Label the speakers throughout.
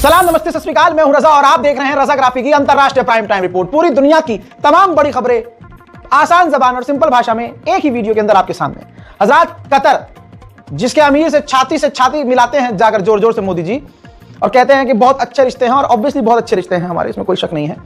Speaker 1: सलाम नमस्ते सत श्री अकाल, मैं हूं रजा और आप देख रहे हैं रजाग्राफी की अंतरराष्ट्रीय प्राइम टाइम रिपोर्ट। पूरी दुनिया की तमाम बड़ी खबरें आसान जबान और सिंपल भाषा में एक ही वीडियो के अंदर आपके सामने। हजरत कतर, जिसके अमीर से छाती मिलाते हैं जाकर जोर जोर से मोदी जी, और कहते हैं कि बहुत अच्छे रिश्ते हैं, और ऑब्वियसली बहुत अच्छे रिश्ते हैं हमारे, इसमें कोई शक नहीं है।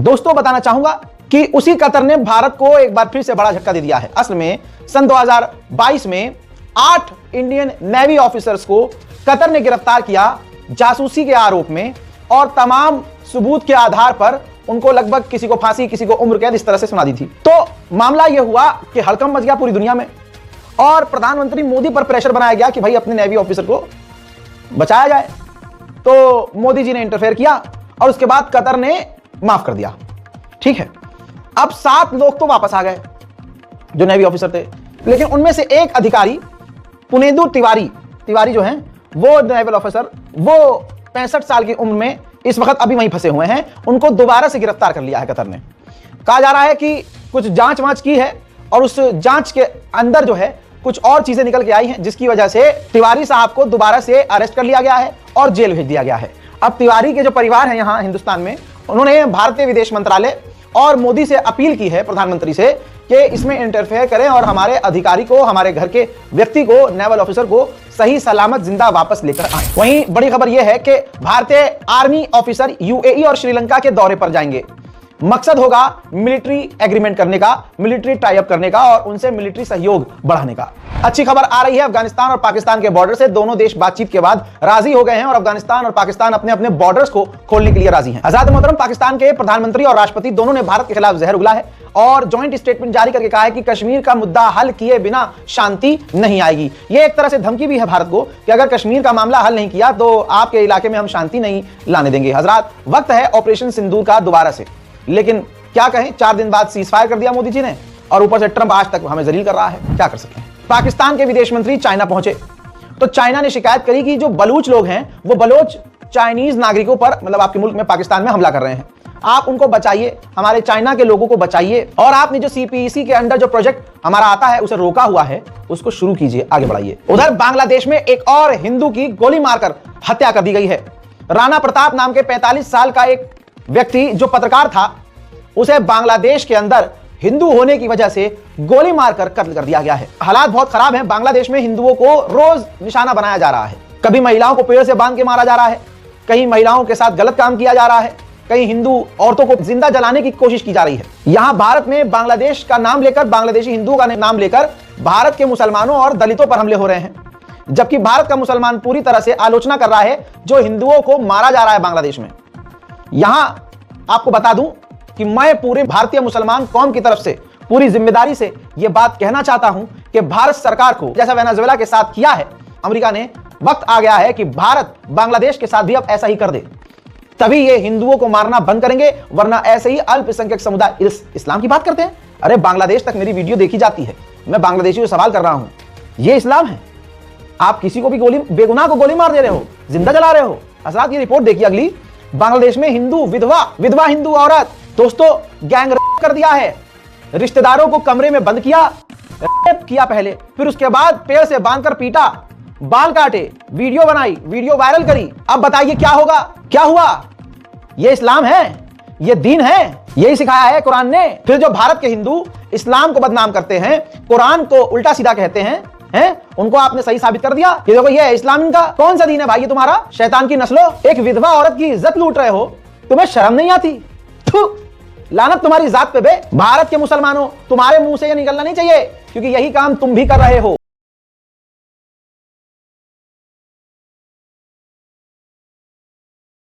Speaker 1: दोस्तों, बताना चाहूंगा कि उसी कतर ने भारत को एक बार फिर से बड़ा झटका दे दिया है। असल में सन 2022 में 8 इंडियन नेवी ऑफिसर्स को कतर ने गिरफ्तार किया जासूसी के आरोप में, और तमाम सबूत के आधार पर उनको लगभग किसी को फांसी, किसी को उम्र कैद इस तरह से सुना दी थी। तो मामला यह हुआ कि हड़कंप मच गया पूरी दुनिया में, और प्रधानमंत्री मोदी पर प्रेशर बनाया गया कि भाई अपने नेवी ऑफिसर को बचाया जाए। तो मोदी जी ने इंटरफेयर किया और उसके बाद कतर ने माफ कर दिया। ठीक है, अब 7 लोग तो वापस आ गए जो नेवी ऑफिसर थे, लेकिन उनमें से एक अधिकारी पुनेदु तिवारी जो हैं, वो नेवल ऑफिसर, वो 65 साल की उम्र में इस वक्त अभी वहीं फंसे हुए हैं। उनको दोबारा से गिरफ्तार कर लिया है कतर ने। कहा जा रहा है कि कुछ जांच वांच की है, और उस जांच के अंदर जो है कुछ और चीजें निकल के आई हैं, जिसकी वजह से तिवारी साहब को दोबारा से अरेस्ट कर लिया गया है और जेल भेज दिया गया है। अब तिवारी के जो परिवार है यहां हिंदुस्तान में, उन्होंने भारतीय विदेश मंत्रालय और मोदी से अपील की है, प्रधानमंत्री से, कि इसमें इंटरफेयर करें और हमारे अधिकारी को, हमारे घर के व्यक्ति को, नेवल ऑफिसर को सही सलामत जिंदा वापस लेकर आए। वहीं बड़ी खबर यह है कि भारतीय आर्मी ऑफिसर यूएई और श्रीलंका के दौरे पर जाएंगे। मकसद होगा मिलिट्री एग्रीमेंट करने का, मिलिट्री टाई अप करने का, और उनसे मिलिट्री सहयोग बढ़ाने का। अच्छी खबर आ रही है अफगानिस्तान और पाकिस्तान के बॉर्डर से। दोनों देश बातचीत के बाद राजी हो गए हैं और अफगानिस्तान और पाकिस्तान अपने अपने बॉर्डर्स को खोलने के लिए राजी हैं। हज़रत मोहतरम, पाकिस्तान के प्रधानमंत्री और राष्ट्रपति दोनों ने भारत के खिलाफ जहर उगला है और जॉइंट स्टेटमेंट जारी करके कहा है कि कश्मीर का मुद्दा हल किए बिना शांति नहीं आएगी। यह एक तरह से धमकी भी है भारत को कि अगर कश्मीर का मामला हल नहीं किया तो आपके इलाके में हम शांति नहीं लाने देंगे। हजरत, वक्त है ऑपरेशन सिंदूर का दोबारा से। लेकिन क्या कहें, 4 दिन बाद सीज फायर कर दिया मोदी जी ने, और ऊपर से ट्रंप आज तक हमें जलील कर रहा है। क्या कर सकते हैं। पाकिस्तान के विदेश मंत्री चाइना पहुंचे, तो चाइना ने शिकायत करी कि जो बलूच लोग हैं वो बलोच चाइनीज नागरिकों पर, मतलब आपके मुल्क में पाकिस्तान में हमला कर रहे हैं। आप उनको बचाइए, हमारे चाइना के लोगों को बचाइए, और आपने जो सीपीईसी के अंडर जो प्रोजेक्ट हमारा आता है उसे रोका हुआ है, उसको शुरू कीजिए, आगे बढ़ाइए। उधर बांग्लादेश में एक और हिंदू की गोली मारकर हत्या कर दी गई है। राणा प्रताप नाम के 45 साल का एक व्यक्ति जो पत्रकार था, उसे बांग्लादेश के अंदर हिंदू होने की वजह से गोली मारकर कत्ल कर दिया गया है। हालात बहुत खराब हैं। बांग्लादेश में हिंदुओं को रोज निशाना बनाया जा रहा है। कभी महिलाओं को पेड़ से बांध के मारा जा रहा है, कहीं महिलाओं के साथ गलत काम किया जा रहा है, कहीं हिंदू औरतों को जिंदा जलाने की कोशिश की जा रही है। यहां भारत में बांग्लादेश का नाम लेकर, बांग्लादेशी हिंदुओं का नाम लेकर भारत के मुसलमानों और दलितों पर हमले हो रहे हैं, जबकि भारत का मुसलमान पूरी तरह से आलोचना कर रहा है जो हिंदुओं को मारा जा रहा है बांग्लादेश में। यहां आपको बता दूं कि मैं पूरे भारतीय मुसलमान कौम की तरफ से पूरी जिम्मेदारी से यह बात कहना चाहता हूं कि भारत सरकार को, जैसा वेनेजुएला के साथ किया है अमेरिका ने, वक्त आ गया है कि भारत बांग्लादेश के साथ भी अब ऐसा ही कर दे। तभी ये हिंदुओं को मारना बंद करेंगे, वरना ऐसे ही अल्पसंख्यक समुदाय इस्लाम की बात करते हैं। अरे बांग्लादेश तक मेरी वीडियो देखी जाती है, मैं बांग्लादेशियों से सवाल कर रहा हूं, ये इस्लाम है? आप किसी को भी बेगुनाह को गोली मार दे रहे हो, जिंदा जला रहे हो। हज़रत, ये रिपोर्ट देखिए अगली। बांग्लादेश में हिंदू विधवा हिंदू औरत, दोस्तों, गैंग रेप कर दिया है। रिश्तेदारों को कमरे में बंद किया, रेप किया पहले, फिर उसके बाद पेड़ से बांधकर पीटा, बाल काटे, वीडियो बनाई, वीडियो वायरल करी। अब बताइए क्या होगा, क्या हुआ? ये इस्लाम है? ये दीन है? यही सिखाया है कुरान ने। फिर जो भारत के हिंदू इस्लाम को बदनाम करते हैं, कुरान को उल्टा सीधा कहते हैं, उनको आपने सही साबित कर दिया कि देखो ये इस्लाम का कौन सा दीन है भाई, ये तुम्हारा शैतान की नस्लो। एक विधवा औरत की इज्जत लूट रहे हो, तुम्हें शर्म नहीं आती? लानत तुम्हारी जात पे बे। भारत के मुसलमानों, तुम्हारे मुंह से ये निकलना नहीं चाहिए, क्योंकि यही काम तुम भी कर रहे हो।